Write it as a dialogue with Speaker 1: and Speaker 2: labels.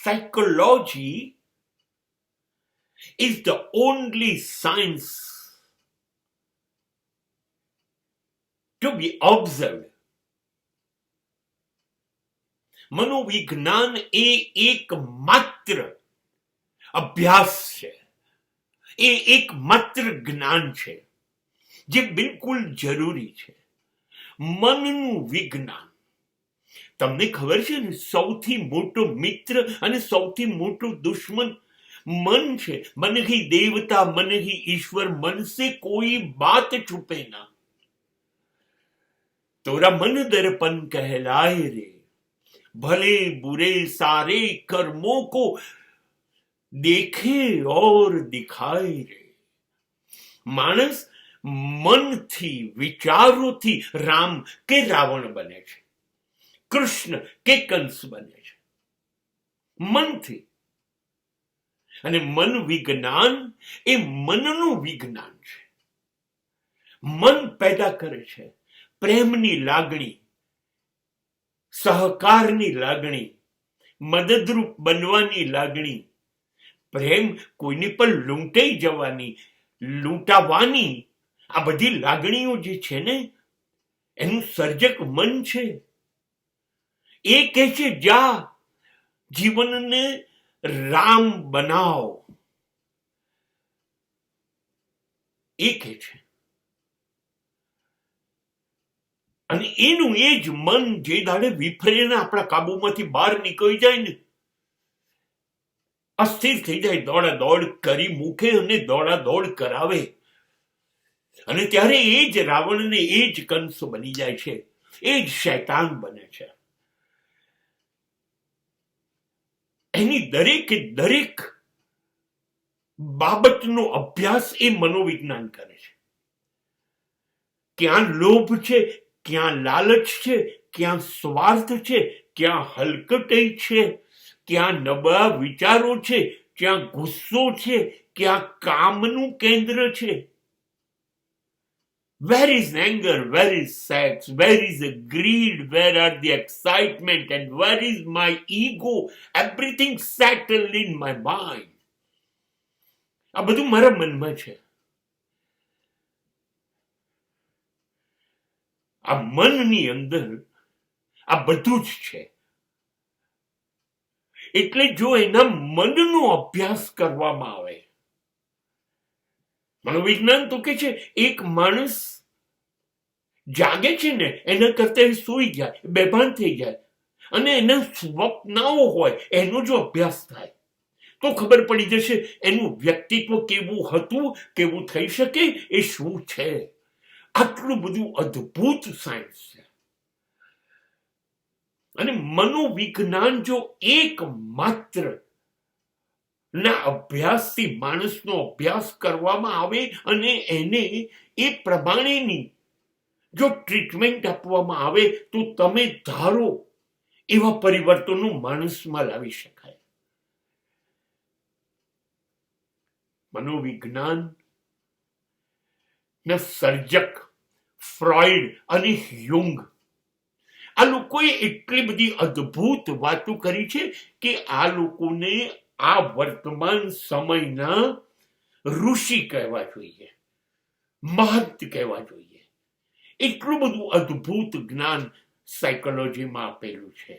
Speaker 1: psychology is the only science to be observed. મનોવિજ્ઞાન એ એકમાત્ર અભ્યાસ છે, એ એકમાત્ર જ્ઞાન છે જે બિલકુલ જરૂરી છે. મનનું વિજ્ઞાન, તમને ખબર છે ને, સૌથી મોટો મિત્ર અને સૌથી મોટો દુશ્મન मन છે. मन ही देवता, मन ही ईश्वर, मन से कोई बात छुपे ना. तोरा मन दर्पण कहलाए रे, भले बुरे सारे कर्मों को देखे और दिखाए रे. मानस मनથી, વિચારોથી રામ કે રાવણ બને છે, કૃષ્ણ કે કંસ બને છે, મનથી. અને મન વિજ્ઞાન એ મનનું વિજ્ઞાન છે. મન પેદા કરે છે પ્રેમની લાગણી, સહકારની લાગણી, મદદરૂપ બનવાની લાગણી. પ્રેમ કોઈની પર લૂંટાઈ જવાની, લૂંટાવાની, આ બધી લાગણીઓ જે છે ને, એનું સર્જક મન છે. એ કહે છે જા જીવનને રામ બનાવો, એ કહે છે. અને એનું એ જ મન જે દાડે વિફરેને આપણા કાબુમાંથી બહાર નીકળી જાય ને, અસ્થિર થઈ જાય, દોડા દોડ કરી મૂકે અને દોડા દોડ કરાવે, અને ત્યારે એ જ રાવણને એ જ કંસ બની જાય છે, એ જ શૈતાન બને છે. એની દરેકે દરેક બાબતનો અભ્યાસ એ મનોવિજ્ઞાન કરે છે. ક્યાં લોભ છે, ક્યાં લાલચ છે, ક્યાં સ્વાર્થ છે, ક્યાં હલકટાઈ છે, ક્યાં નબળા વિચારો છે, ક્યાં ગુસ્સો છે, ક્યાં કામનું કેન્દ્ર છે. Where is anger? Where is sex? Where is the greed? Where are the excitement? And where is my ego? Everything settled in my mind. આ બધું મારા મનમાં છે. આ મનની અંદર આ બધું જ છે. એટલે જો એના મનનો અભ્યાસ કરવામાં આવે, મનોવિજ્ઞાન તો કે છે એક માણસ જાગે છે ને એના કરતા સૂઈ જાય, બેભાન થઈ જાય, અને એના સ્વપ્નાઓ હોય એનો જો અભ્યાસ થાય તો ખબર પડી જશે એનું વ્યક્તિત્વ કેવું હતું, કેવું થઈ શકે, એ શું છે. આટલું બધું અદ્ભુત સાયન્સ છે. અને મનોવિજ્ઞાન જો એકમાત્ર ના અભ્યાસથી માણસનો અભ્યાસ કરવામાં આવે અને એને એ પ્રમાણેની જો ટ્રીટમેન્ટ આપવામાં આવે તો તમે ધારો એવા પરિવર્તનો માણસમાં લાવી શકાય. મનોવિજ્ઞાન ના સર્જક ફ્રોઈડ અને યુંગ, આ લોકોએ એટલી બધી અદ્ભુત વાતો કરી છે કે આ લોકોને આ વર્તમાન સમયના ઋષિ કહેવા જોઈએ, મહંત કહેવા જોઈએ. એટલું બધું અદ્ભુત જ્ઞાન સાયકોલોજીમાં આપેલું છે.